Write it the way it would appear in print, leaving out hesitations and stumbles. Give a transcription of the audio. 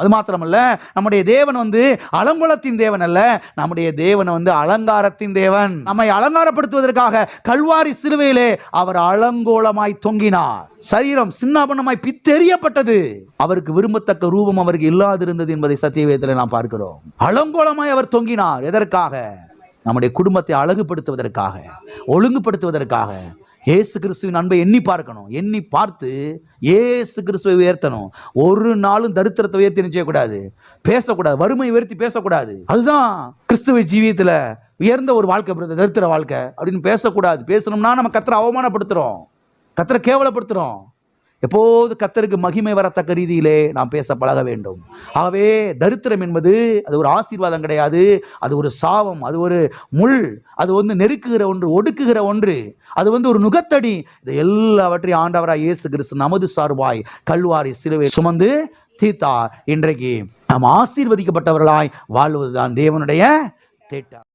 அது மாத்திரமல்ல, நம்முடைய தேவன் அலங்கோலத்தின் தேவன் அல்ல, நம்முடைய தேவன் அலங்காரத்தின் தேவன். நம்மை அலங்காரப்படுத்துவதற்காக கல்வாரி சிலுவையிலே அவர் அலங்கோலமாய் தொங்கினார். சரீரம் சின்னாபனமாய் பித்தெறியப்பட்டது. அவருக்கு விரும்பத்தக்க ரூபம் அவருக்கு இல்லாதிருந்தது என்பதை சத்தியவேதத்தில் நாம் பார்க்கிறோம். அலங்கோலமாய் அவர் தொங்கினார். எதற்காக? நம்முடைய குடும்பத்தை அழகுபடுத்துவதற்காக, ஒழுங்குபடுத்துவதற்காக. இயேசு கிறிஸ்துவின் அன்பை எண்ணி பார்க்கணும். எண்ணி பார்த்து இயேசு கிறிஸ்துவை உயர்த்தணும். ஒரு நாளும் தரித்திரத்தை உயர்த்தி செய்யக்கூடாது, பேசக்கூடாது, வறுமை உயர்த்தி பேசக்கூடாது. அதுதான் கிறிஸ்துவ ஜீவியத்துல உயர்ந்த ஒரு வாழ்க்கை, தரித்திர வாழ்க்கை அப்படின்னு பேசக்கூடாது. பேசணும்னா நம்ம கர்த்தரை அவமானப்படுத்துறோம், கர்த்தரை கேவலப்படுத்துறோம். எப்போது கர்த்தருக்கு மகிமை வரத்தக்க ரீதியிலே நாம் பேச பழக வேண்டும். ஆகவே தரித்திரம் என்பது அது ஒரு ஆசீர்வாதம் கிடையாது, அது ஒரு சாபம், அது ஒரு முள், அது நெருக்குகிற ஒன்று, ஒடுக்குகிற ஒன்று, அது ஒரு நுகத்தடி. இது எல்லாவற்றையும் ஆண்டவராய் இயேசு கிறிஸ்து நமது சார்பாய் கல்வாரி சிலுவை சுமந்து தீர்த்தார். இன்றைக்கு நாம் ஆசீர்வதிக்கப்பட்டவர்களாய் வாழ்வதுதான் தேவனுடைய திட்டம்.